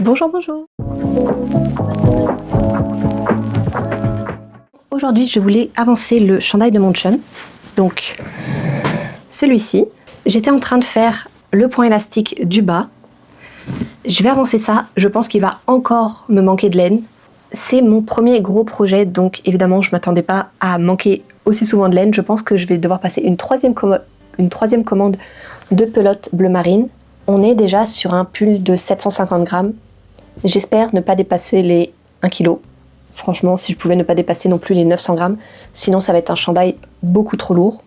Bonjour, bonjour. Aujourd'hui, je voulais avancer le chandail de mon chum. Donc, celui-ci. J'étais en train de faire le point élastique du bas. Je vais avancer ça. Je pense qu'il va encore me manquer de laine. C'est mon premier gros projet, donc évidemment, je ne m'attendais pas à manquer aussi souvent de laine. Je pense que je vais devoir passer une troisième commande de pelote bleu marine. On est déjà sur un pull de 750 grammes. J'espère ne pas dépasser les 1 kg. Franchement, si je pouvais ne pas dépasser non plus les 900 grammes, sinon ça va être un chandail beaucoup trop lourd.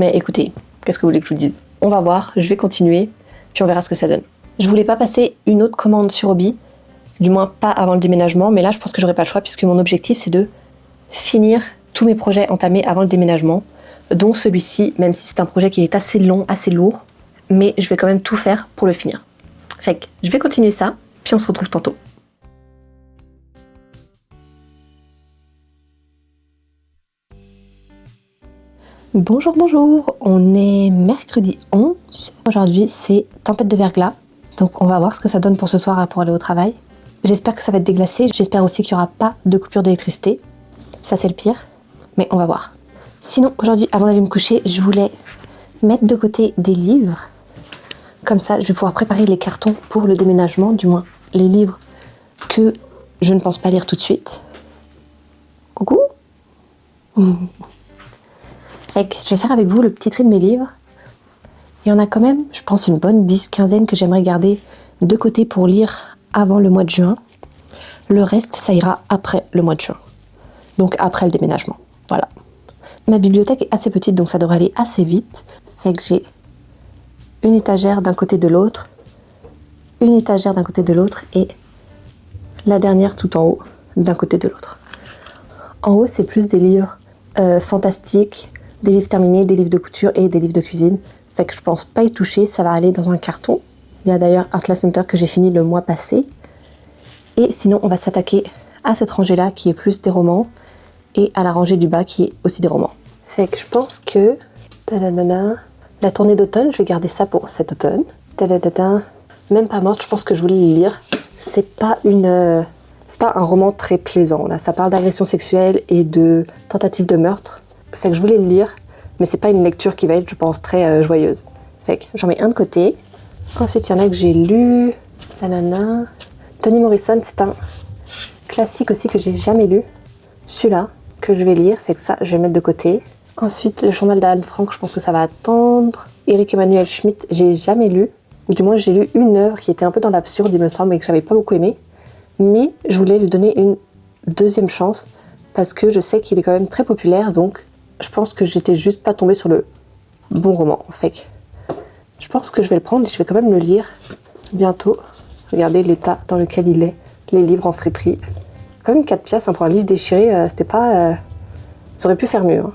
Mais écoutez, qu'est-ce que vous voulez que je vous dise? On va voir, je vais continuer, puis on verra ce que ça donne. Je voulais pas passer une autre commande sur Obi, du moins pas avant le déménagement, mais là je pense que j'aurai pas le choix puisque mon objectif c'est de finir tous mes projets entamés avant le déménagement, dont celui-ci, même si c'est un projet qui est assez long, assez lourd, mais je vais quand même tout faire pour le finir. Fait que je vais continuer ça, puis on se retrouve tantôt. Bonjour, bonjour, on est mercredi 11. Aujourd'hui, c'est tempête de verglas. Donc on va voir ce que ça donne pour ce soir pour aller au travail. J'espère que ça va être déglacé. J'espère aussi qu'il n'y aura pas de coupure d'électricité. Ça, c'est le pire. Mais on va voir. Sinon, aujourd'hui, avant d'aller me coucher, je voulais mettre de côté des livres. Comme ça, je vais pouvoir préparer les cartons pour le déménagement. Du moins, les livres que je ne pense pas lire tout de suite. Coucou. Fait que je vais faire avec vous le petit tri de mes livres. Il y en a quand même, je pense, une bonne 10-15aine que j'aimerais garder de côté pour lire avant le mois de juin. Le reste, ça ira après le mois de juin. Donc après le déménagement. Voilà. Ma bibliothèque est assez petite, donc ça devrait aller assez vite. Fait que j'ai une étagère d'un côté de l'autre, une étagère d'un côté de l'autre et la dernière tout en haut d'un côté de l'autre. En haut, c'est plus des livres fantastiques, des livres terminés, des livres de couture et des livres de cuisine. Fait que je pense pas y toucher, ça va aller dans un carton. Il y a d'ailleurs Artlas Center que j'ai fini le mois passé. Et sinon, on va s'attaquer à cette rangée-là qui est plus des romans et à la rangée du bas qui est aussi des romans. Fait que je pense que la tournée d'automne, je vais garder ça pour cet automne. Même pas morte, je pense que je voulais le lire. C'est pas un roman très plaisant. Là, ça parle d'agression sexuelle et de tentative de meurtre. Fait que je voulais le lire, mais c'est pas une lecture qui va être, je pense, très joyeuse. Fait que j'en mets un de côté. Ensuite, il y en a que j'ai lu. Toni Morrison, c'est un classique aussi que j'ai jamais lu. Celui-là, que je vais lire, fait que ça, je vais le mettre de côté. Ensuite, le journal d'Anne Frank, je pense que ça va attendre. Éric Emmanuel Schmitt, j'ai jamais lu. Ou du moins, j'ai lu une œuvre qui était un peu dans l'absurde, il me semble, et que j'avais pas beaucoup aimé. Mais je voulais lui donner une deuxième chance parce que je sais qu'il est quand même très populaire, donc je pense que j'étais juste pas tombée sur le bon roman. Fait que je pense que je vais le prendre et je vais quand même le lire bientôt. Regardez l'état dans lequel il est, les livres en friperie. Quand même 4 piastres pour un livre déchiré, c'était pas... Ça aurait pu faire mieux. Hein.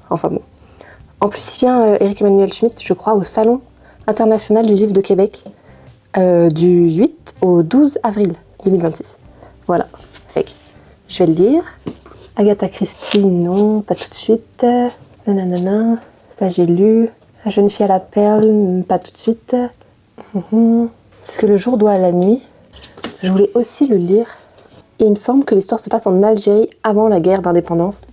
Enfin bon. En plus, il vient Éric Emmanuel Schmitt, je crois, au Salon international du livre de Québec du 8 au 12 avril 2026. Voilà. Fait que je vais le lire. Agatha Christie, non, pas tout de suite. Ça j'ai lu. La jeune fille à la perle, pas tout de suite. Ce que le jour doit à la nuit, je voulais aussi le lire. Et il me semble que l'histoire se passe en Algérie avant la guerre d'indépendance.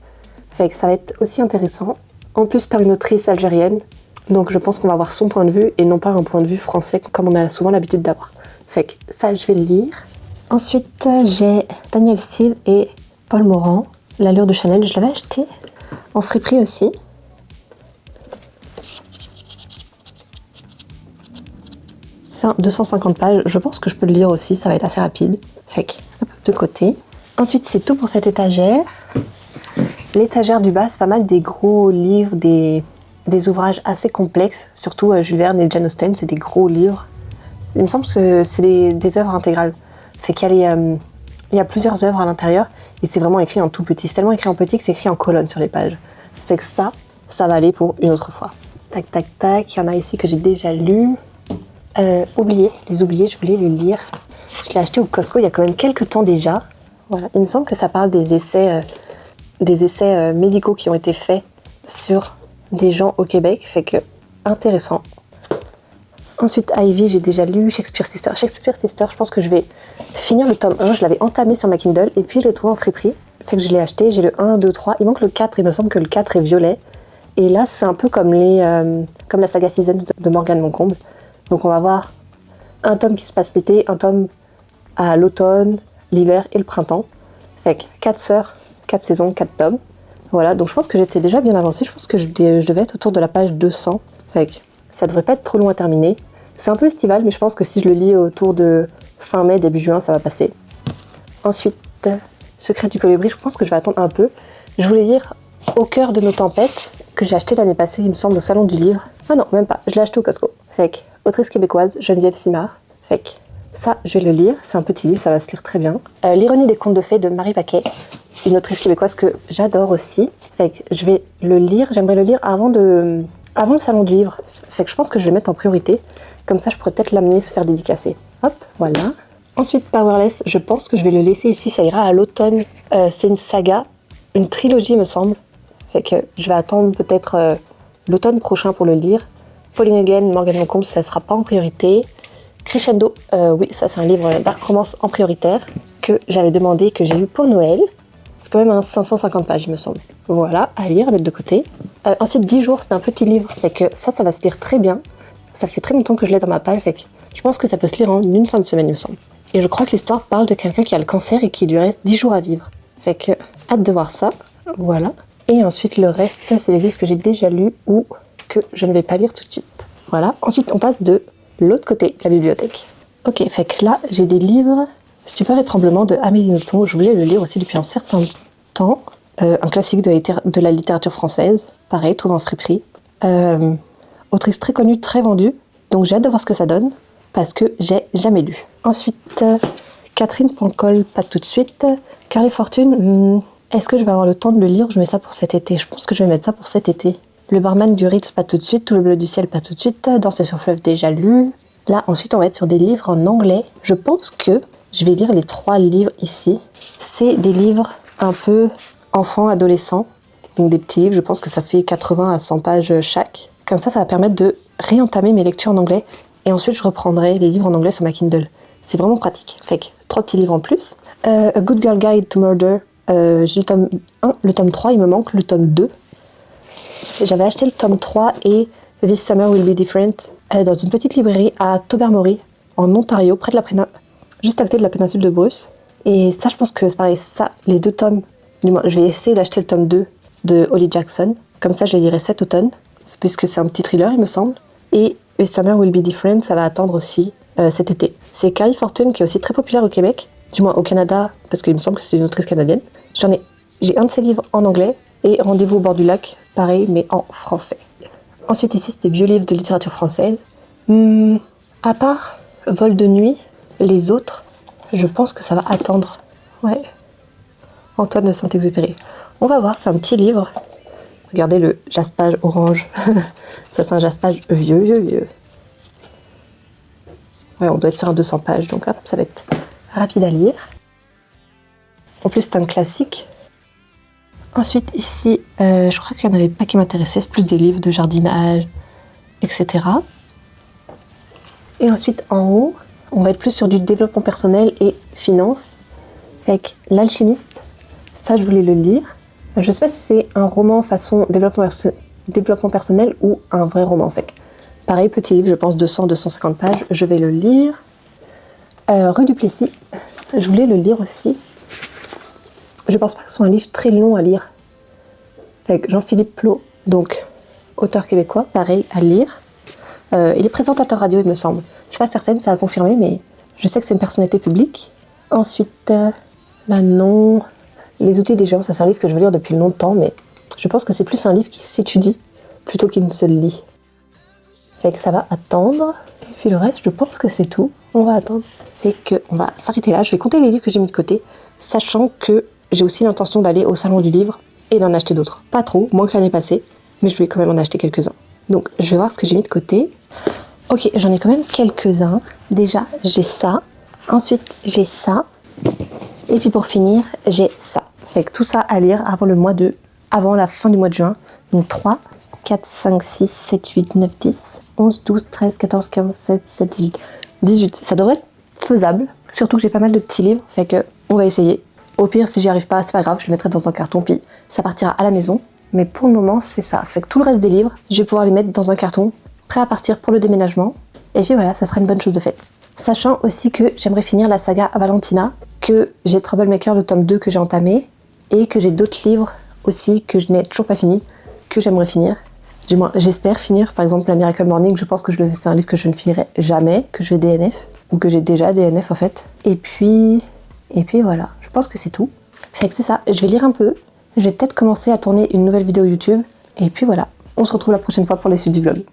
Fait que ça va être aussi intéressant. En plus par une autrice algérienne. Donc je pense qu'on va avoir son point de vue et non pas un point de vue français comme on a souvent l'habitude d'avoir. Fait que ça, je vais le lire. Ensuite, j'ai Daniel Steele et Paul Morand. L'allure de Chanel, je l'avais acheté en friperie aussi. C'est 250 pages, je pense que je peux le lire aussi, ça va être assez rapide. Fait que, hop, de côté. Ensuite, c'est tout pour cette étagère. L'étagère du bas, c'est pas mal des gros livres, des ouvrages assez complexes, surtout Jules Verne et Jane Austen, c'est des gros livres. Il me semble que c'est des œuvres intégrales. Fait qu'il y a plusieurs œuvres à l'intérieur. Et c'est vraiment écrit en tout petit. C'est tellement écrit en petit que c'est écrit en colonne sur les pages. C'est que ça va aller pour une autre fois. Tac, tac, tac. Il y en a ici que j'ai déjà lu. Les oubliés, je voulais les lire. Je l'ai acheté au Costco il y a quand même quelques temps déjà. Voilà. Il me semble que ça parle des essais médicaux qui ont été faits sur des gens au Québec. Fait que, intéressant. Ensuite, Ivy, j'ai déjà lu Shakespeare Sister. Shakespeare Sister, je pense que je vais finir le tome 1, je l'avais entamé sur ma Kindle et puis je l'ai trouvé en friperie. Fait que je l'ai acheté, j'ai le 1, 2, 3. Il manque le 4, il me semble que le 4 est violet. Et là, c'est un peu comme comme la saga Seasons de Morgane Moncomble. Donc on va avoir un tome qui se passe l'été, un tome à l'automne, l'hiver et le printemps. Fait que 4 sœurs, 4 saisons, 4 tomes. Voilà, donc je pense que j'étais déjà bien avancée. Je pense que je devais être autour de la page 200. Fait que ça devrait pas être trop long à terminer. C'est un peu estival, mais je pense que si je le lis autour de fin mai, début juin, ça va passer. Ensuite, Secret du colibri, je pense que je vais attendre un peu. Je voulais lire Au cœur de nos tempêtes, que j'ai acheté l'année passée, il me semble, au salon du livre. Ah non, même pas, je l'ai acheté au Costco. Fait que, autrice québécoise, Geneviève Simard. Fait que, ça, je vais le lire. C'est un petit livre, ça va se lire très bien. L'ironie des contes de fées de Marie Paquet, une autrice québécoise que j'adore aussi. Fait que je vais le lire, j'aimerais le lire avant le salon du livre. Fait que je pense que je vais le mettre en priorité. Comme ça, je pourrais peut-être l'amener se faire dédicacer. Hop, voilà. Ensuite, Powerless, je pense que je vais le laisser ici, ça ira à l'automne. C'est une saga, une trilogie, me semble. Fait que je vais attendre peut-être l'automne prochain pour le lire. Falling Again, Morgane Moncomble, ça ne sera pas en priorité. Crescendo, oui, ça c'est un livre dark romance en prioritaire que j'avais demandé, que j'ai eu pour Noël. C'est quand même un 550 pages, il me semble. Voilà, à lire, à mettre de côté. Ensuite, 10 jours, c'est un petit livre. Fait que ça va se lire très bien. Ça fait très longtemps que je l'ai dans ma palle, fait que je pense que ça peut se lire en une fin de semaine, il me semble. Et je crois que l'histoire parle de quelqu'un qui a le cancer et qui lui reste 10 jours à vivre. Fait que, hâte de voir ça. Voilà. Et ensuite, le reste, c'est les livres que j'ai déjà lus ou que je ne vais pas lire tout de suite. Voilà. Ensuite, on passe de l'autre côté de la bibliothèque. Ok, fait que là, j'ai des livres. Stupeur et tremblement de Amélie Nothomb. Je voulais le lire aussi depuis un certain temps. Un classique de la littérature française. Pareil, trouvé en friperie. Autrice très connue, très vendue. Donc j'ai hâte de voir ce que ça donne. Parce que j'ai jamais lu. Ensuite, Catherine Pancol, pas tout de suite. Carly Fortune, est-ce que je vais avoir le temps de le lire? Je mets ça pour cet été. Je pense que je vais mettre ça pour cet été. Le barman du Ritz, pas tout de suite. Tout le bleu du ciel, pas tout de suite. Danser sur fleuve, déjà lu. Là, ensuite, on va être sur des livres en anglais. Je pense que je vais lire les 3 livres ici. C'est des livres un peu enfants, adolescents. Donc des petits livres, je pense que ça fait 80 à 100 pages chaque. Comme ça va permettre de réentamer mes lectures en anglais. Et ensuite, je reprendrai les livres en anglais sur ma Kindle. C'est vraiment pratique. Fait que 3 petits livres en plus. A Good Girl Guide to Murder. J'ai le tome 1, le tome 3, il me manque le tome 2. J'avais acheté le tome 3 et This Summer Will Be Different dans une petite librairie à Tobermory, en Ontario, près de juste à côté de la péninsule de Bruce. Et ça, je pense que c'est pareil, ça, les 2 tomes, du moins, je vais essayer d'acheter le tome 2 de Holly Jackson. Comme ça, je les lirai cet automne, puisque c'est un petit thriller, il me semble. Et This Summer Will Be Different, ça va attendre aussi cet été. C'est Carly Fortune qui est aussi très populaire au Québec, du moins au Canada, parce qu'il me semble que c'est une autrice canadienne. J'ai un de ses livres en anglais et Rendez-vous au bord du lac, pareil, mais en français. Ensuite, ici, c'est des vieux livres de littérature française. À part Vol de nuit, les autres, je pense que ça va attendre. Ouais. Antoine de Saint-Exupéry. On va voir, c'est un petit livre. Regardez le jaspage orange. Ça, c'est un jaspage vieux. Ouais, on doit être sur un 200 pages, donc hop, ça va être rapide à lire. En plus, c'est un classique. Ensuite, ici, je crois qu'il n'y en avait pas qui m'intéressaient. C'est plus des livres de jardinage, etc. Et ensuite, en haut, on va être plus sur du développement personnel et finance. Fait que L'Alchimiste, ça, je voulais le lire. Je ne sais pas si c'est un roman façon développement personnel ou un vrai roman, en fait. Pareil, petit livre, je pense 200-250 pages. Je vais le lire. Rue du Plessis, je voulais le lire aussi. Je pense pas que ce soit un livre très long à lire. Avec Jean-Philippe Plot, donc auteur québécois, pareil, à lire. Il est présentateur radio, il me semble. Je suis pas certaine, ça a confirmé, mais je sais que c'est une personnalité publique. Ensuite, là, non. Les outils des gens, ça c'est un livre que je veux lire depuis longtemps, mais je pense que c'est plus un livre qui s'étudie plutôt qu'il ne se lit. Fait que ça va attendre. Et puis le reste, je pense que c'est tout. On va attendre. Fait qu'on va s'arrêter là. Je vais compter les livres que j'ai mis de côté, sachant que j'ai aussi l'intention d'aller au salon du livre et d'en acheter d'autres. Pas trop, moins que l'année passée, mais je vais quand même en acheter quelques-uns. Donc je vais voir ce que j'ai mis de côté. Ok, j'en ai quand même quelques-uns. Déjà, j'ai ça. Ensuite, j'ai ça. Et puis pour finir, j'ai ça. Fait que tout ça à lire avant la fin du mois de juin. Donc 3, 4, 5, 6, 7, 8, 9, 10, 11, 12, 13, 14, 15, 16, 17, 18. 18. Ça devrait être faisable. Surtout que j'ai pas mal de petits livres, fait que on va essayer. Au pire, si j'y arrive pas, c'est pas grave, je les mettrai dans un carton, puis ça partira à la maison. Mais pour le moment, c'est ça. Fait que tout le reste des livres, je vais pouvoir les mettre dans un carton, prêt à partir pour le déménagement. Et puis voilà, ça sera une bonne chose de faite. Sachant aussi que j'aimerais finir la saga Valentina, que j'ai Troublemaker, le tome 2 que j'ai entamé, et que j'ai d'autres livres aussi que je n'ai toujours pas fini, que j'aimerais finir. Du moins, j'espère finir. Par exemple, la Miracle Morning, je pense que c'est un livre que je ne finirai jamais, que je vais DNF, ou que j'ai déjà DNF en fait. Et puis voilà, je pense que c'est tout. Fait que c'est ça, je vais lire un peu, je vais peut-être commencer à tourner une nouvelle vidéo YouTube, et puis voilà, on se retrouve la prochaine fois pour les suites du vlog.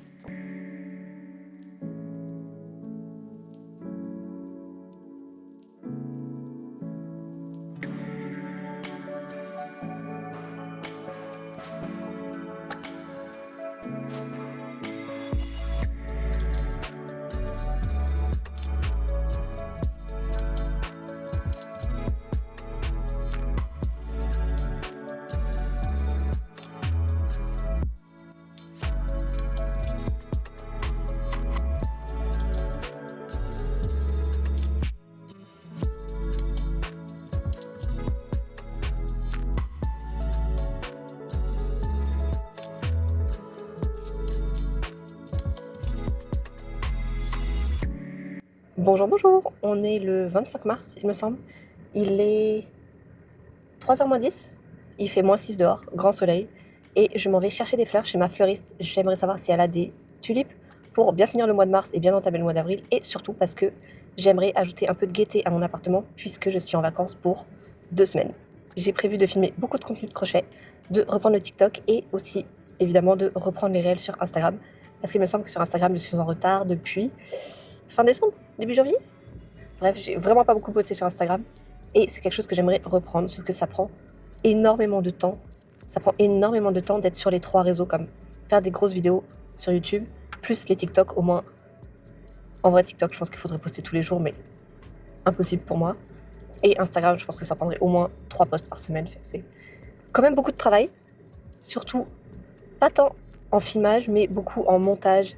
Bonjour, bonjour, on est le 25 mars, il me semble. Il est 3h moins 10, il fait moins 6 dehors, grand soleil. Et je m'en vais chercher des fleurs chez ma fleuriste. J'aimerais savoir si elle a des tulipes pour bien finir le mois de mars et bien entamer le mois d'avril. Et surtout parce que j'aimerais ajouter un peu de gaieté à mon appartement puisque je suis en vacances pour 2 semaines. J'ai prévu de filmer beaucoup de contenu de crochet, de reprendre le TikTok et aussi évidemment de reprendre les réels sur Instagram. Parce qu'il me semble que sur Instagram, je suis en retard depuis fin décembre, début janvier. Bref, j'ai vraiment pas beaucoup posté sur Instagram. Et c'est quelque chose que j'aimerais reprendre, sauf que ça prend énormément de temps. Ça prend énormément de temps d'être sur les 3 réseaux, comme faire des grosses vidéos sur YouTube, plus les TikTok au moins. En vrai, TikTok, je pense qu'il faudrait poster tous les jours, mais impossible pour moi. Et Instagram, je pense que ça prendrait au moins 3 posts par semaine. Fait que c'est quand même beaucoup de travail. Surtout, pas tant en filmage, mais beaucoup en montage.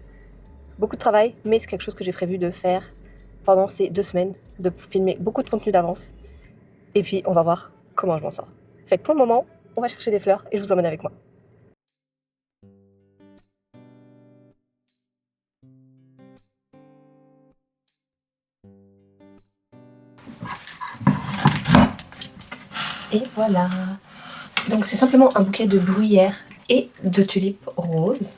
Beaucoup de travail, mais c'est quelque chose que j'ai prévu de faire pendant ces 2 semaines, de filmer beaucoup de contenu d'avance. Et puis, on va voir comment je m'en sors. Fait que pour le moment, on va chercher des fleurs et je vous emmène avec moi. Et voilà. Donc c'est simplement un bouquet de bruyères et de tulipes roses.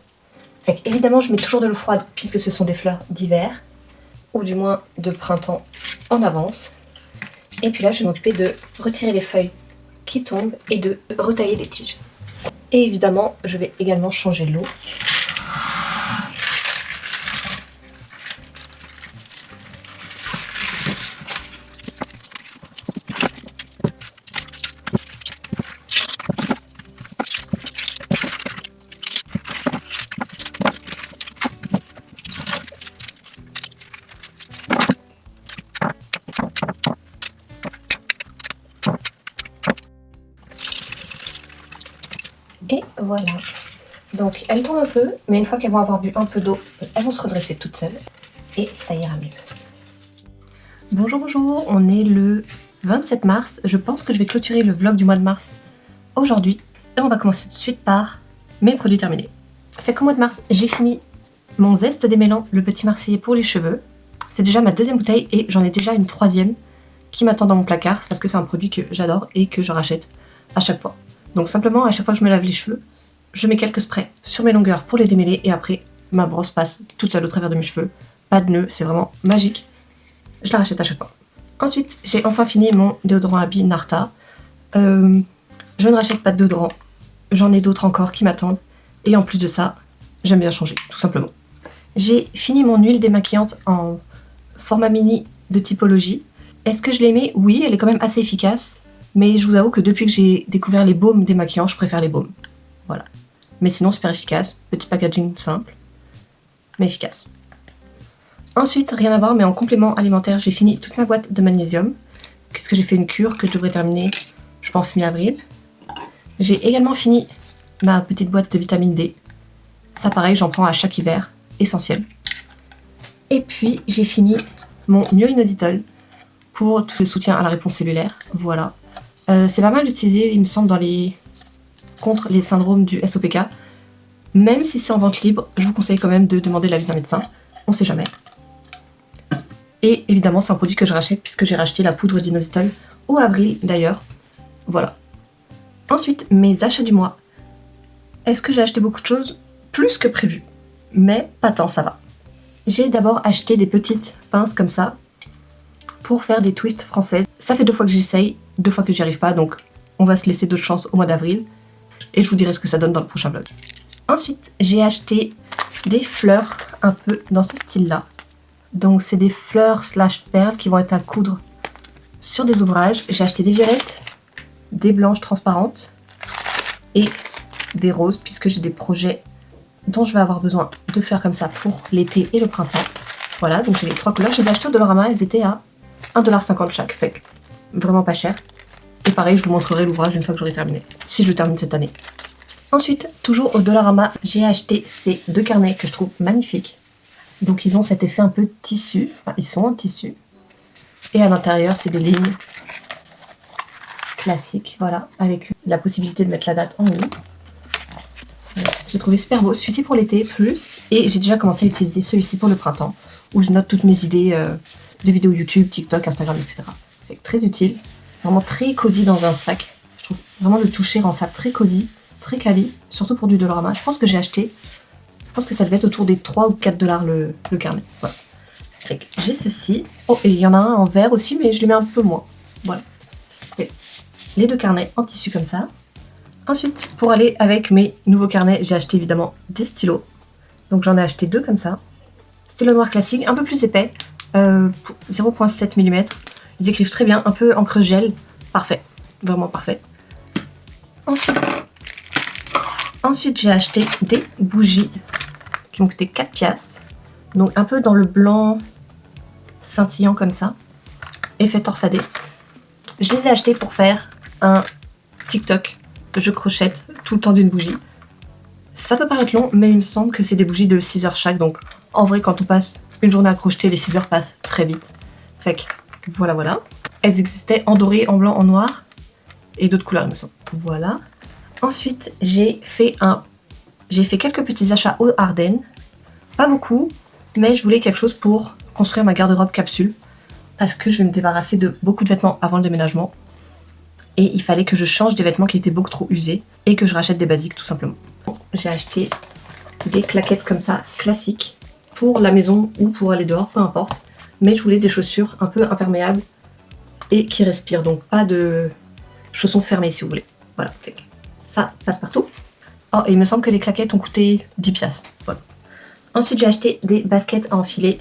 Fait que, évidemment, je mets toujours de l'eau froide puisque ce sont des fleurs d'hiver, ou du moins de printemps en avance. Et puis là, je vais m'occuper de retirer les feuilles qui tombent et de retailler les tiges. Et évidemment, je vais également changer l'eau. Et voilà. Donc elles tombent un peu, mais une fois qu'elles vont avoir bu un peu d'eau, elles vont se redresser toutes seules et ça ira mieux. Bonjour, bonjour, on est le 27 mars. Je pense que je vais clôturer le vlog du mois de mars aujourd'hui. Et on va commencer tout de suite par mes produits terminés. Fait qu'au mois de mars, j'ai fini mon zeste démêlant, le petit marseillais pour les cheveux. C'est déjà ma 2e bouteille et j'en ai déjà une 3e qui m'attend dans mon placard parce que c'est un produit que j'adore et que je rachète à chaque fois. Donc simplement, à chaque fois que je me lave les cheveux, je mets quelques sprays sur mes longueurs pour les démêler et après, ma brosse passe toute seule au travers de mes cheveux. Pas de nœud, c'est vraiment magique. Je la rachète à chaque fois. Ensuite, j'ai enfin fini mon déodorant à billes Narta. Je ne rachète pas de déodorant. J'en ai d'autres encore qui m'attendent. Et en plus de ça, j'aime bien changer, tout simplement. J'ai fini mon huile démaquillante en format mini de typologie. Est-ce que je l'aimais? Oui, elle est quand même assez efficace. Mais je vous avoue que depuis que j'ai découvert les baumes démaquillants, je préfère les baumes. Voilà. Mais sinon, super efficace. Petit packaging simple, mais efficace. Ensuite, rien à voir, mais en complément alimentaire, j'ai fini toute ma boîte de magnésium, puisque j'ai fait une cure que je devrais terminer, je pense, mi-avril. J'ai également fini ma petite boîte de vitamine D. Ça, pareil, j'en prends à chaque hiver, essentiel. Et puis, j'ai fini mon myo-inositol pour tout le soutien à la réponse cellulaire. Voilà. C'est pas mal utilisé, il me semble, contre les syndromes du SOPK. Même si c'est en vente libre, je vous conseille quand même de demander l'avis d'un médecin. On sait jamais. Et évidemment, c'est un produit que je rachète puisque j'ai racheté la poudre d'inositol au avril d'ailleurs. Voilà. Ensuite, mes achats du mois. Est-ce que j'ai acheté beaucoup de choses? Plus que prévu. Mais pas tant, ça va. J'ai d'abord acheté des petites pinces comme ça pour faire des twists françaises. Ça fait 2 fois que j'essaye, 2 fois que j'y arrive pas, donc on va se laisser d'autres chances au mois d'avril. Et je vous dirai ce que ça donne dans le prochain vlog. Ensuite, j'ai acheté des fleurs un peu dans ce style-là. Donc c'est des fleurs / perles qui vont être à coudre sur des ouvrages. J'ai acheté des violettes, des blanches transparentes et des roses puisque j'ai des projets dont je vais avoir besoin de fleurs comme ça pour l'été et le printemps. Voilà, donc j'ai les 3 couleurs. Je les ai achetées au Dollarama, elles étaient à 1,50$ chaque, fait que vraiment pas cher. Et pareil, je vous montrerai l'ouvrage une fois que j'aurai terminé, si je le termine cette année. Ensuite, toujours au Dollarama, j'ai acheté ces 2 carnets que je trouve magnifiques. Donc ils ont cet effet un peu tissu, enfin ils sont en tissu. Et à l'intérieur, c'est des lignes classiques, voilà, avec la possibilité de mettre la date en haut. J'ai trouvé super beau, celui-ci pour l'été plus, et j'ai déjà commencé à utiliser celui-ci pour le printemps, où je note toutes mes idées de vidéos YouTube, TikTok, Instagram, etc. Fait très utile, vraiment très cosy dans un sac. Je trouve vraiment le toucher rend ça très cosy, très quali, surtout pour du Dollarama. Je pense que j'ai acheté, je pense que ça devait être autour des 3 ou 4$ le carnet. Voilà. J'ai ceci. Oh, et il y en a un en vert aussi, mais je les mets un peu moins. Voilà. Et les 2 carnets en tissu comme ça. Ensuite, pour aller avec mes nouveaux carnets, j'ai acheté évidemment des stylos. Donc j'en ai acheté 2 comme ça. Stylo noir classique, un peu plus épais, 0,7 mm. Ils écrivent très bien, un peu encre gel. Parfait, vraiment parfait. Ensuite j'ai acheté des bougies qui m'ont coûté 4 piastres. Donc un peu dans le blanc scintillant comme ça. Effet torsadé. Je les ai achetés pour faire un TikTok. Je crochette tout le temps d'une bougie. Ça peut paraître long, mais il me semble que c'est des bougies de 6 heures chaque. Donc en vrai, quand on passe une journée à crocheter, les 6 heures passent très vite. Fait que voilà. Elles existaient en doré, en blanc, en noir. Et d'autres couleurs, il me semble. Voilà. Ensuite, j'ai fait quelques petits achats aux Ardennes. Pas beaucoup, mais je voulais quelque chose pour construire ma garde-robe capsule. Parce que je vais me débarrasser de beaucoup de vêtements avant le déménagement. Et il fallait que je change des vêtements qui étaient beaucoup trop usés. Et que je rachète des basiques, tout simplement. J'ai acheté des claquettes comme ça, classiques. Pour la maison ou pour aller dehors, peu importe. Mais je voulais des chaussures un peu imperméables. Et qui respirent. Donc pas de chaussons fermés, si vous voulez. Voilà. Ça passe partout. Oh, et il me semble que les claquettes ont coûté 10 piastres. Voilà. Ensuite, j'ai acheté des baskets à enfiler.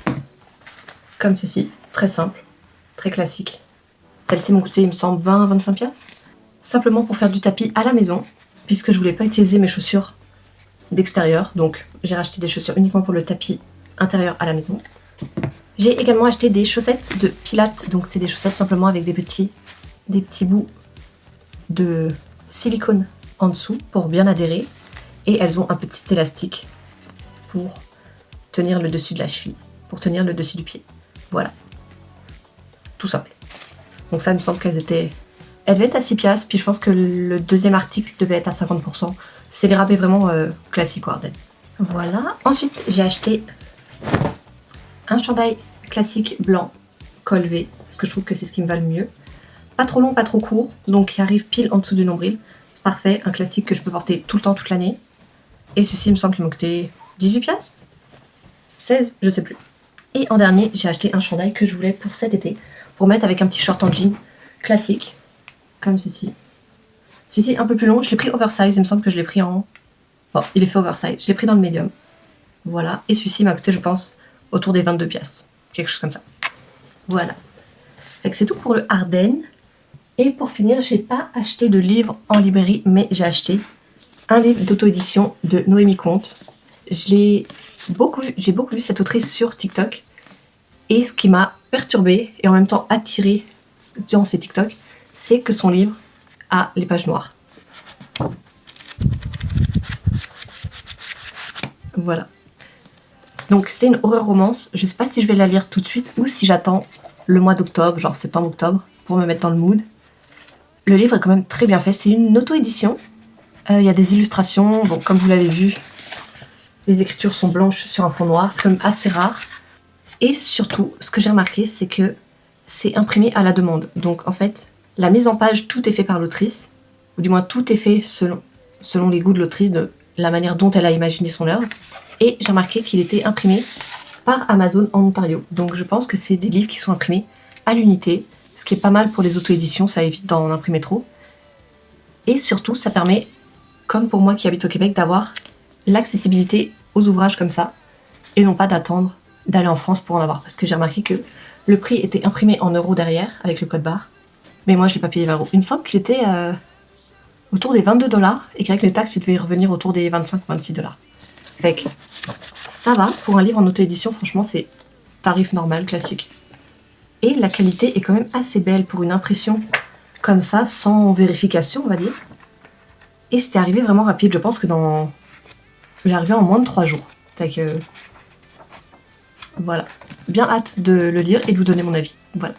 Comme ceci. Très simple. Très classique. Celles-ci m'ont coûté, il me semble, 20-25 piastres. Simplement pour faire du tapis à la maison. Puisque je voulais pas utiliser mes chaussures d'extérieur. Donc, j'ai racheté des chaussures uniquement pour le tapis intérieur à la maison. J'ai également acheté des chaussettes de pilates. Donc, c'est des chaussettes simplement avec des petits bouts de silicone en dessous pour bien adhérer. Et elles ont un petit élastique pour tenir le dessus de la cheville. Pour tenir le dessus du pied. Voilà. Tout simple. Donc ça, il me semble qu'elles devaient être à 6 piastres. Puis je pense que le deuxième article devait être à 50%. C'est les rabais vraiment classiques au Ardennes. Voilà. Ensuite, j'ai acheté un chandail classique blanc, col V. Parce que je trouve que c'est ce qui me va le mieux. Pas trop long, pas trop court. Donc il arrive pile en dessous du nombril. C'est parfait. Un classique que je peux porter tout le temps, toute l'année. Et ceci, il me semble qu'il m'a coûté 18 piastres 16, je sais plus. Et en dernier, j'ai acheté un chandail que je voulais pour cet été. Pour mettre avec un petit short en jean classique. Comme ceci. Celui-ci un peu plus long. Je l'ai pris oversize. Il me semble que je l'ai pris en... Bon, il est fait oversize. Je l'ai pris dans le medium. Voilà. Et celui-ci m'a coûté, je pense, autour des 22 piastres. Quelque chose comme ça. Voilà. Fait que c'est tout pour le Ardennes. Et pour finir, j'ai pas acheté de livre en librairie, mais j'ai acheté un livre d'auto-édition de Noémie Comte. J'ai beaucoup vu cette autrice sur TikTok. Et ce qui m'a perturbée et en même temps attirée dans ces TikTok, c'est que son livre a les pages noires. Voilà. Donc c'est une horreur romance. Je sais pas si je vais la lire tout de suite ou si j'attends le mois d'octobre, genre septembre-octobre, pour me mettre dans le mood. Le livre est quand même très bien fait, c'est une auto-édition. Il y a des illustrations, bon, comme vous l'avez vu, les écritures sont blanches sur un fond noir, c'est quand même assez rare. Et surtout, ce que j'ai remarqué, c'est que c'est imprimé à la demande. Donc en fait, la mise en page, tout est fait par l'autrice, ou du moins tout est fait selon les goûts de l'autrice, de la manière dont elle a imaginé son œuvre. Et j'ai remarqué qu'il était imprimé par Amazon en Ontario. Donc je pense que c'est des livres qui sont imprimés à l'unité, ce qui est pas mal pour les auto-éditions, ça évite d'en imprimer trop. Et surtout, ça permet, comme pour moi qui habite au Québec, d'avoir l'accessibilité aux ouvrages comme ça, et non pas d'attendre d'aller en France pour en avoir. Parce que j'ai remarqué que le prix était imprimé en euros derrière, avec le code barre, mais moi je l'ai pas payé 20 euros. Il me semble qu'il était autour des 22 $, et qu'avec les taxes, il devait revenir autour des 25-26 $. Fait que ça va, pour un livre en auto-édition, franchement, c'est tarif normal, classique. Et la qualité est quand même assez belle pour une impression comme ça, sans vérification, on va dire. Et c'était arrivé vraiment rapide, je pense que il est arrivé en moins de 3 jours. Fait que voilà, bien hâte de le lire et de vous donner mon avis. Voilà.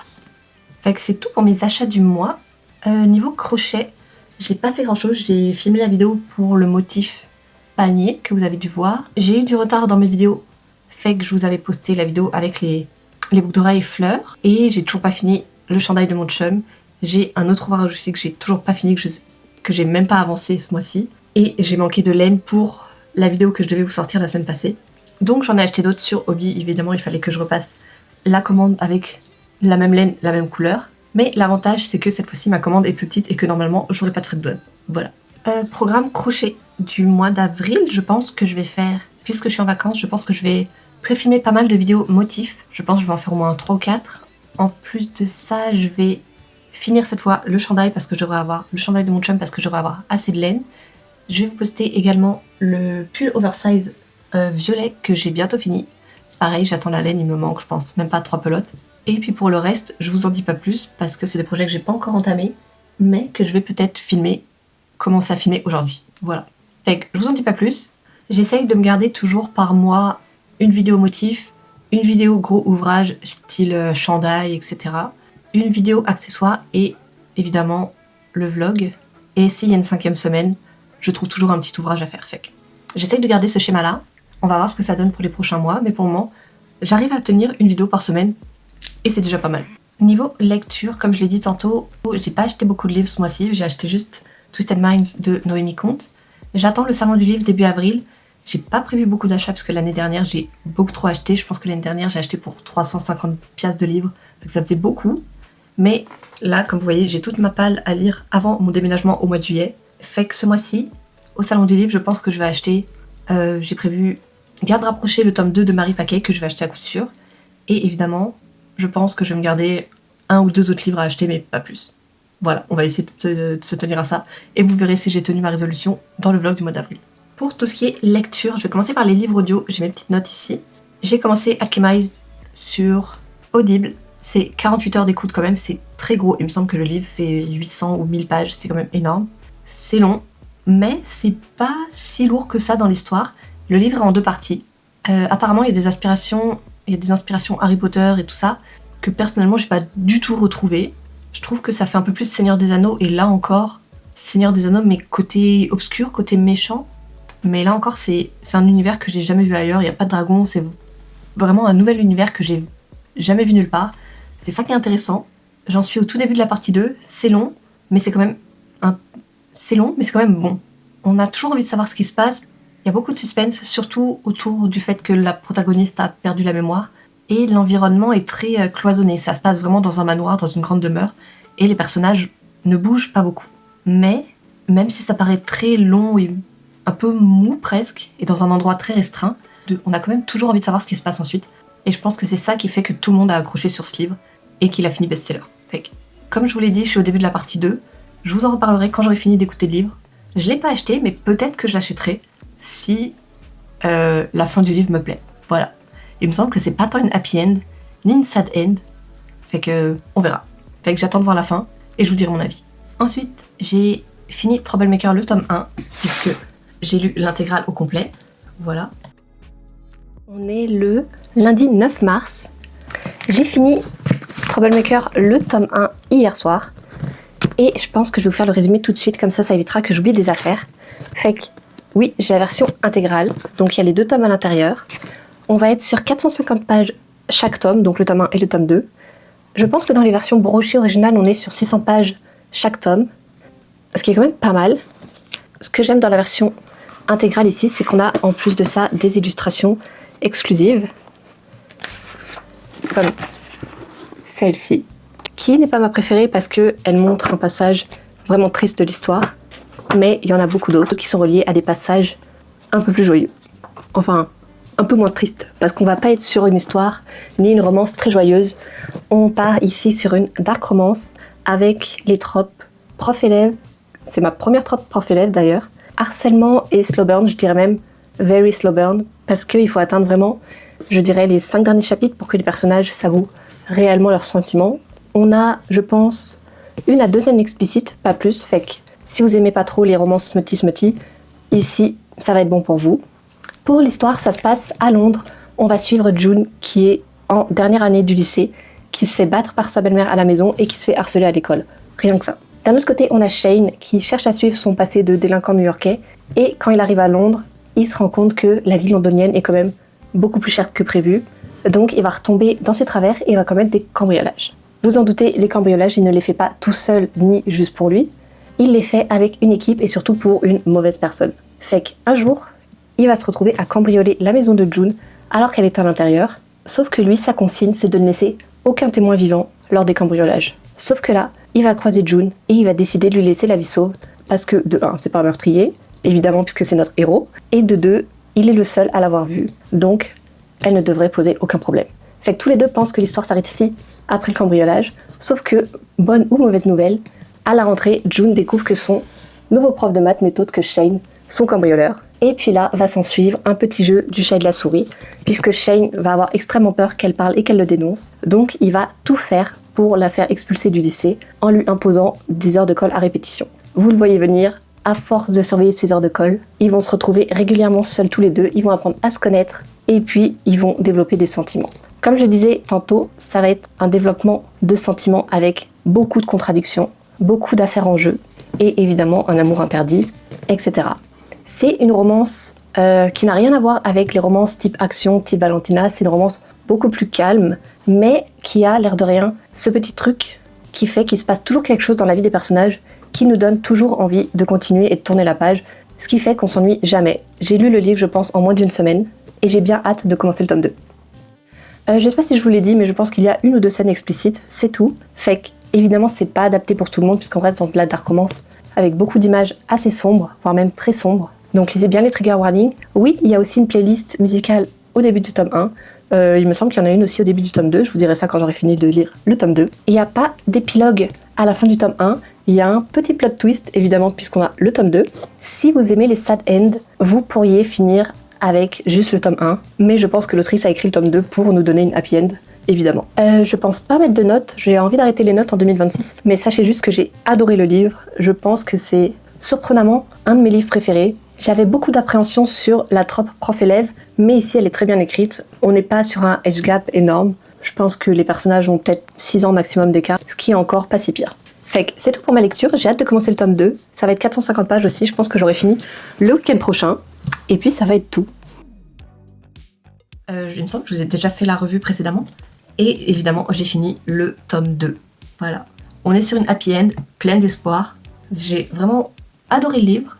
Fait que c'est tout pour mes achats du mois. Niveau crochet, j'ai pas fait grand chose, j'ai filmé la vidéo pour le motif panier que vous avez dû voir. J'ai eu du retard dans mes vidéos, fait que je vous avais posté la vidéo avec les boucles d'oreilles fleurs, et j'ai toujours pas fini le chandail de mon chum. J'ai un autre ouvrage aussi que j'ai toujours pas fini, que j'ai même pas avancé ce mois-ci, et j'ai manqué de laine pour la vidéo que je devais vous sortir la semaine passée. Donc j'en ai acheté d'autres sur Hobby, évidemment il fallait que je repasse la commande avec la même laine, la même couleur. Mais l'avantage c'est que cette fois-ci ma commande est plus petite et que normalement j'aurai pas de frais de douane. Voilà. Programme crochet du mois d'avril, je pense que je vais faire, puisque je suis en vacances, je pense que je vais pré-filmer pas mal de vidéos motifs. Je pense que je vais en faire au moins 3 ou 4. En plus de ça, je vais finir cette fois le chandail parce que j'aurai avoir le chandail de mon chum parce que j'aurai avoir assez de laine. Je vais vous poster également le pull oversize violet que j'ai bientôt fini. C'est pareil, j'attends la laine, il me manque, je pense, même pas 3 pelotes. Et puis pour le reste, je vous en dis pas plus parce que c'est des projets que j'ai pas encore entamés, mais que je vais peut-être commencer à filmer aujourd'hui. Voilà. Fait que je vous en dis pas plus. J'essaye de me garder toujours par mois une vidéo motif, une vidéo gros ouvrage style chandail, etc. Une vidéo accessoire et évidemment le vlog. Et s'il y a une 5e semaine, je trouve toujours un petit ouvrage à faire. Fait que j'essaye de garder ce schéma-là. On va voir ce que ça donne pour les prochains mois, mais pour le moment, j'arrive à tenir une vidéo par semaine et c'est déjà pas mal. Niveau lecture, comme je l'ai dit tantôt, j'ai pas acheté beaucoup de livres ce mois-ci, j'ai acheté juste Twisted Minds de Noémie Comte. J'attends le salon du livre début avril. J'ai pas prévu beaucoup d'achats parce que l'année dernière j'ai beaucoup trop acheté. Je pense que l'année dernière j'ai acheté pour 350 piastres de livres, donc ça faisait beaucoup. Mais là, comme vous voyez, j'ai toute ma palle à lire avant mon déménagement au mois de juillet. Fait que ce mois-ci, au salon du livre, je pense que je vais acheter, j'ai prévu Garde rapprochée, le tome 2 de Marie Paquet que je vais acheter à coup sûr. Et évidemment, je pense que je vais me garder 1 ou 2 autres livres à acheter, mais pas plus. Voilà, on va essayer de se tenir à ça. Et vous verrez si j'ai tenu ma résolution dans le vlog du mois d'avril. Pour tout ce qui est lecture, je vais commencer par les livres audio. J'ai mes petites notes ici. J'ai commencé Alchemized sur Audible. C'est 48 heures d'écoute quand même, c'est très gros. Il me semble que le livre fait 800 ou 1000 pages, c'est quand même énorme. C'est long, mais c'est pas si lourd que ça dans l'histoire. Le livre est en 2 parties. Apparemment, il y a des inspirations Harry Potter et tout ça, que personnellement, j'ai pas du tout retrouvé. Je trouve que ça fait un peu plus Seigneur des Anneaux, et là encore, Seigneur des Anneaux, mais côté obscur, côté méchant. Mais là encore, c'est un univers que j'ai jamais vu ailleurs, il n'y a pas de dragon, c'est vraiment un nouvel univers que j'ai jamais vu nulle part. C'est ça qui est intéressant. J'en suis au tout début de la partie 2, c'est long, mais c'est quand même bon. On a toujours envie de savoir ce qui se passe. Il y a beaucoup de suspense, surtout autour du fait que la protagoniste a perdu la mémoire. Et l'environnement est très cloisonné. Ça se passe vraiment dans un manoir, dans une grande demeure. Et les personnages ne bougent pas beaucoup. Mais, même si ça paraît très long et un peu mou presque, et dans un endroit très restreint, on a quand même toujours envie de savoir ce qui se passe ensuite. Et je pense que c'est ça qui fait que tout le monde a accroché sur ce livre et qu'il a fini best-seller. Fait que, comme je vous l'ai dit, je suis au début de la partie 2. Je vous en reparlerai quand j'aurai fini d'écouter le livre. Je l'ai pas acheté, mais peut-être que je l'achèterai si la fin du livre me plaît. Voilà. Il me semble que c'est pas tant une happy end, ni une sad end. Fait que, on verra. Fait que j'attends de voir la fin et je vous dirai mon avis. Ensuite, j'ai fini Troublemaker le tome 1, puisque j'ai lu l'intégrale au complet. Voilà. On est le lundi 9 mars. J'ai fini Troublemaker, le tome 1 hier soir. Et je pense que je vais vous faire le résumé tout de suite, comme ça évitera que j'oublie des affaires. Fait que, oui, j'ai la version intégrale, donc il y a les 2 tomes à l'intérieur. On va être sur 450 pages chaque tome, donc le tome 1 et le tome 2. Je pense que dans les versions brochées originales, on est sur 600 pages chaque tome, ce qui est quand même pas mal. Ce que j'aime dans la version intégrale ici, c'est qu'on a en plus de ça des illustrations exclusives, comme celle-ci, qui n'est pas ma préférée parce qu'elle montre un passage vraiment triste de l'histoire, mais il y en a beaucoup d'autres qui sont reliés à des passages un peu plus joyeux. Enfin, un peu moins tristes, parce qu'on va pas être sur une histoire ni une romance très joyeuse. On part ici sur une dark romance avec les tropes prof-élève. C'est ma première trope prof-élève d'ailleurs. Harcèlement et slow burn, je dirais même very slow burn, parce qu'il faut atteindre vraiment, je dirais, les 5 derniers chapitres pour que les personnages s'avouent réellement leurs sentiments. On a, je pense, 1 à 2 scènes explicites, pas plus, fait que si vous aimez pas trop les romances smutty, ici, ça va être bon pour vous. Pour l'histoire, ça se passe à Londres. On va suivre June, qui est en dernière année du lycée, qui se fait battre par sa belle-mère à la maison et qui se fait harceler à l'école. Rien que ça. D'un autre côté, on a Shane, qui cherche à suivre son passé de délinquant new-yorkais, et quand il arrive à Londres, il se rend compte que la vie londonienne est quand même beaucoup plus chère que prévu, donc il va retomber dans ses travers et il va commettre des cambriolages. Vous en doutez, les cambriolages, il ne les fait pas tout seul ni juste pour lui, il les fait avec une équipe et surtout pour une mauvaise personne. Fait qu'un jour, il va se retrouver à cambrioler la maison de June alors qu'elle est à l'intérieur, sauf que lui, sa consigne, c'est de ne laisser aucun témoin vivant lors des cambriolages. Sauf que là, il va croiser June et il va décider de lui laisser la vie sauve parce que, de 1, c'est pas un meurtrier, évidemment puisque c'est notre héros, et de 2, il est le seul à l'avoir vue, donc elle ne devrait poser aucun problème. Fait que tous les deux pensent que l'histoire s'arrête ici, après le cambriolage, sauf que, bonne ou mauvaise nouvelle, à la rentrée, June découvre que son nouveau prof de maths n'est autre que Shane, son cambrioleur. Et puis là, va s'en suivre un petit jeu du chat et de la souris, puisque Shane va avoir extrêmement peur qu'elle parle et qu'elle le dénonce. Donc il va tout faire pour la faire expulser du lycée, en lui imposant des heures de colle à répétition. Vous le voyez venir, à force de surveiller ces heures de colle, ils vont se retrouver régulièrement seuls tous les deux, ils vont apprendre à se connaître, et puis ils vont développer des sentiments. Comme je disais tantôt, ça va être un développement de sentiments avec beaucoup de contradictions, beaucoup d'affaires en jeu, et évidemment un amour interdit, etc. C'est une romance qui n'a rien à voir avec les romances type action, type Valentina, c'est une romance beaucoup plus calme, mais qui a, l'air de rien, ce petit truc qui fait qu'il se passe toujours quelque chose dans la vie des personnages qui nous donne toujours envie de continuer et de tourner la page, ce qui fait qu'on s'ennuie jamais. J'ai lu le livre, je pense, en moins d'1 semaine, et j'ai bien hâte de commencer le tome 2. Je sais pas si je vous l'ai dit, mais je pense qu'il y a 1 ou 2 scènes explicites, c'est tout. Fait que, évidemment, c'est pas adapté pour tout le monde, puisqu'on reste dans de la dark romance, avec beaucoup d'images assez sombres, voire même très sombres. Donc lisez bien les trigger warnings. Oui, il y a aussi une playlist musicale au début du tome 1. Il me semble qu'il y en a une aussi au début du tome 2, je vous dirai ça quand j'aurai fini de lire le tome 2. Il n'y a pas d'épilogue à la fin du tome 1, il y a un petit plot twist, évidemment, puisqu'on a le tome 2. Si vous aimez les sad ends, vous pourriez finir avec juste le tome 1, mais je pense que l'autrice a écrit le tome 2 pour nous donner une happy end, évidemment. Je pense pas mettre de notes, j'ai envie d'arrêter les notes en 2026, mais sachez juste que j'ai adoré le livre, je pense que c'est surprenamment un de mes livres préférés. J'avais beaucoup d'appréhension sur la trope prof-élève, mais ici elle est très bien écrite, on n'est pas sur un age gap énorme, je pense que les personnages ont peut-être 6 ans maximum d'écart, ce qui est encore pas si pire. Fait que c'est tout pour ma lecture, j'ai hâte de commencer le tome 2, ça va être 450 pages aussi, je pense que j'aurai fini le week-end prochain, et puis ça va être tout. Il me semble que je vous ai déjà fait la revue précédemment, et évidemment j'ai fini le tome 2, voilà. On est sur une happy end, pleine d'espoir, j'ai vraiment adoré le livre,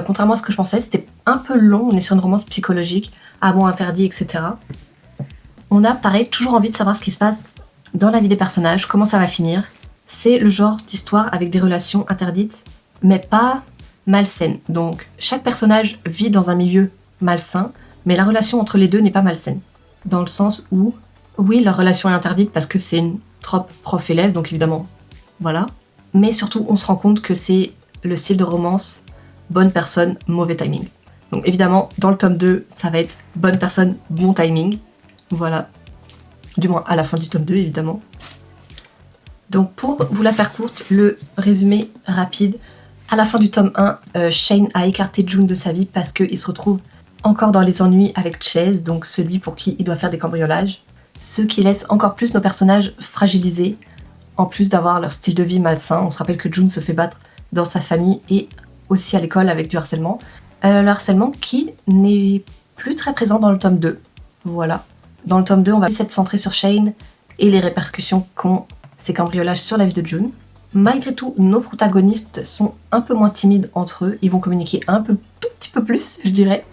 contrairement à ce que je pensais, c'était un peu long, on est sur une romance psychologique, amour interdit, etc. On a pareil toujours envie de savoir ce qui se passe dans la vie des personnages, comment ça va finir. C'est le genre d'histoire avec des relations interdites, mais pas malsaines. Donc chaque personnage vit dans un milieu malsain, mais la relation entre les deux n'est pas malsaine. Dans le sens où, oui, leur relation est interdite parce que c'est une trope prof-élève, donc évidemment, voilà. Mais surtout, on se rend compte que c'est le style de romance bonne personne, mauvais timing. Donc évidemment, dans le tome 2, ça va être bonne personne, bon timing. Voilà. Du moins à la fin du tome 2, évidemment. Donc pour vous la faire courte, le résumé rapide. À la fin du tome 1, Shane a écarté June de sa vie parce qu'il se retrouve encore dans les ennuis avec Chase, donc celui pour qui il doit faire des cambriolages. ce qui laisse encore plus nos personnages fragilisés, en plus d'avoir leur style de vie malsain. On se rappelle que June se fait battre dans sa famille et aussi à l'école avec du harcèlement. Le harcèlement qui n'est plus très présent dans le tome 2. Voilà. Dans le tome 2, on va plus être centré sur Shane et les répercussions qu'ont ces cambriolages sur la vie de June. Malgré tout, nos protagonistes sont un peu moins timides entre eux. Ils vont communiquer tout petit peu plus, je dirais.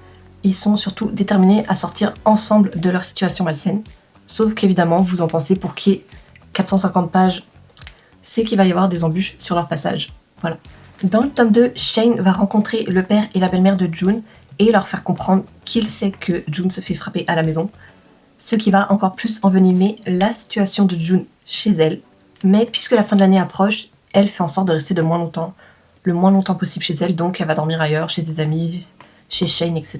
Ils sont surtout déterminés à sortir ensemble de leur situation malsaine. Sauf qu'évidemment, vous en pensez, pour qu'il y ait 450 pages, c'est qu'il va y avoir des embûches sur leur passage. Voilà. Dans le tome 2, Shane va rencontrer le père et la belle-mère de June et leur faire comprendre qu'il sait que June se fait frapper à la maison. Ce qui va encore plus envenimer la situation de June chez elle. Mais puisque la fin de l'année approche, elle fait en sorte de rester le moins longtemps possible chez elle, donc elle va dormir ailleurs, chez des amis, chez Shane, etc.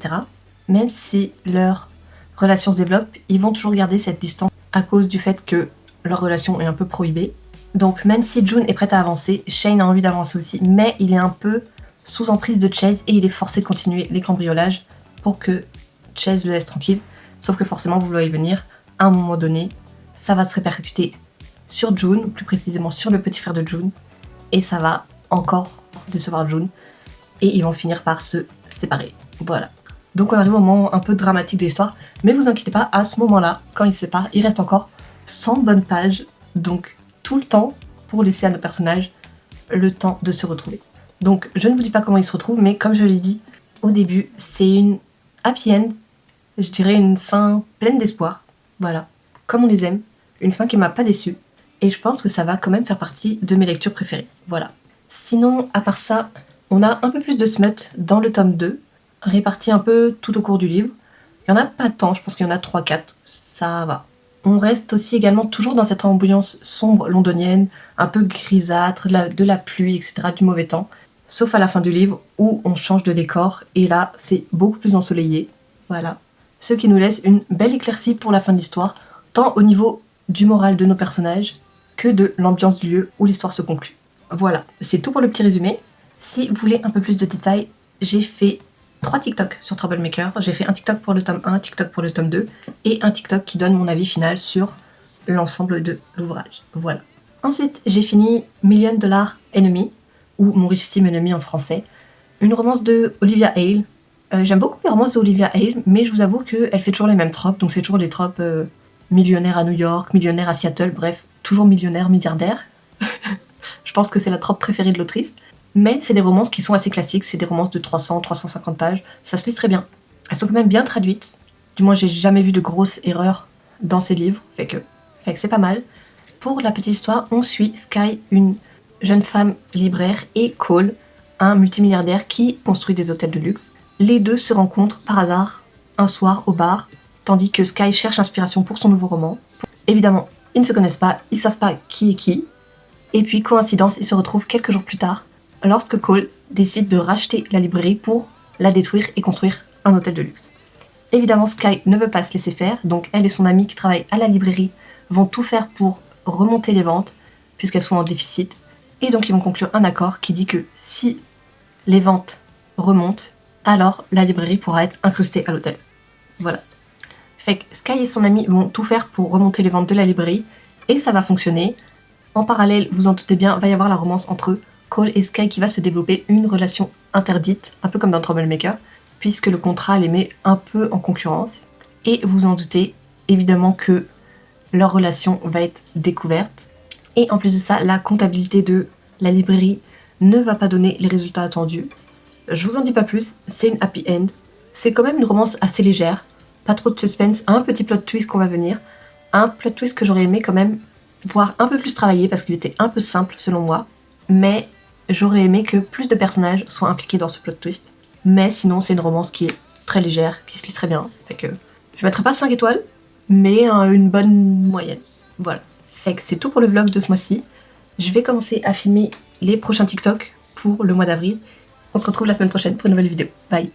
Même si leur relation se développe, ils vont toujours garder cette distance à cause du fait que leur relation est un peu prohibée. Donc même si June est prête à avancer, Shane a envie d'avancer aussi, mais il est un peu sous emprise de Chase et il est forcé de continuer les cambriolages pour que Chase le laisse tranquille. Sauf que forcément, vous le voyez venir, à un moment donné, ça va se répercuter sur June, plus précisément sur le petit frère de June, et ça va encore décevoir June, et ils vont finir par se séparer. Voilà. Donc on arrive au moment un peu dramatique de l'histoire, mais vous inquiétez pas, à ce moment-là, quand ils se séparent, il reste encore 100 bonnes pages, donc tout le temps pour laisser à nos personnages le temps de se retrouver. Donc je ne vous dis pas comment ils se retrouvent, mais comme je l'ai dit au début, c'est une happy end, je dirais une fin pleine d'espoir, voilà, comme on les aime, une fin qui m'a pas déçue, et je pense que ça va quand même faire partie de mes lectures préférées, voilà. Sinon, à part ça, on a un peu plus de smut dans le tome 2, réparti un peu tout au cours du livre. Il n'y en a pas tant, je pense qu'il y en a 3-4, ça va. On reste aussi également toujours dans cette ambiance sombre londonienne, un peu grisâtre, de la pluie, etc., du mauvais temps, sauf à la fin du livre où on change de décor, et là, c'est beaucoup plus ensoleillé, voilà. Ce qui nous laisse une belle éclaircie pour la fin de l'histoire, tant au niveau du moral de nos personnages que de l'ambiance du lieu où l'histoire se conclut. Voilà, c'est tout pour le petit résumé. Si vous voulez un peu plus de détails, j'ai fait 3 TikTok sur Troublemaker. J'ai fait un TikTok pour le tome 1, un TikTok pour le tome 2 et un TikTok qui donne mon avis final sur l'ensemble de l'ouvrage. Voilà. Ensuite, j'ai fini Million Dollar Enemy, ou Mon richissime ennemi en français, une romance de Olivia Hale. J'aime beaucoup les romances d'Olivia Hale, mais je vous avoue qu'elle fait toujours les mêmes tropes, donc c'est toujours les tropes millionnaire à New York, millionnaire à Seattle, bref, toujours millionnaire, milliardaire. Je pense que c'est la trope préférée de l'autrice. Mais c'est des romances qui sont assez classiques, c'est des romances de 300-350 pages, ça se lit très bien. Elles sont quand même bien traduites, du moins j'ai jamais vu de grosses erreurs dans ces livres, fait que c'est pas mal. Pour la petite histoire, on suit Sky, une jeune femme libraire, et Cole, un multimilliardaire qui construit des hôtels de luxe. Les deux se rencontrent par hasard un soir au bar, tandis que Sky cherche inspiration pour son nouveau roman. Évidemment, ils ne se connaissent pas, ils savent pas qui est qui, et puis coïncidence, ils se retrouvent quelques jours plus tard, lorsque Cole décide de racheter la librairie pour la détruire et construire un hôtel de luxe. Évidemment, Sky ne veut pas se laisser faire, donc elle et son amie qui travaillent à la librairie vont tout faire pour remonter les ventes, puisqu'elles sont en déficit, et donc ils vont conclure un accord qui dit que si les ventes remontent, alors la librairie pourra être incrustée à l'hôtel. Voilà. Fait que Sky et son amie vont tout faire pour remonter les ventes de la librairie, et ça va fonctionner. En parallèle, vous en doutez bien, va y avoir la romance entre Cole et Sky qui va se développer, une relation interdite, un peu comme dans Troublemaker, puisque le contrat les met un peu en concurrence. Et vous en doutez, évidemment que leur relation va être découverte. Et en plus de ça, la comptabilité de la librairie ne va pas donner les résultats attendus. Je vous en dis pas plus, c'est une happy end. C'est quand même une romance assez légère, pas trop de suspense, un petit plot twist qu'on va venir. Un plot twist que j'aurais aimé quand même voir un peu plus travaillé parce qu'il était un peu simple selon moi. Mais j'aurais aimé que plus de personnages soient impliqués dans ce plot twist. Mais sinon, c'est une romance qui est très légère, qui se lit très bien. Fait que je mettrai pas 5 étoiles, mais une bonne moyenne. Voilà. Fait que c'est tout pour le vlog de ce mois-ci. Je vais commencer à filmer les prochains TikTok pour le mois d'avril. On se retrouve la semaine prochaine pour une nouvelle vidéo. Bye!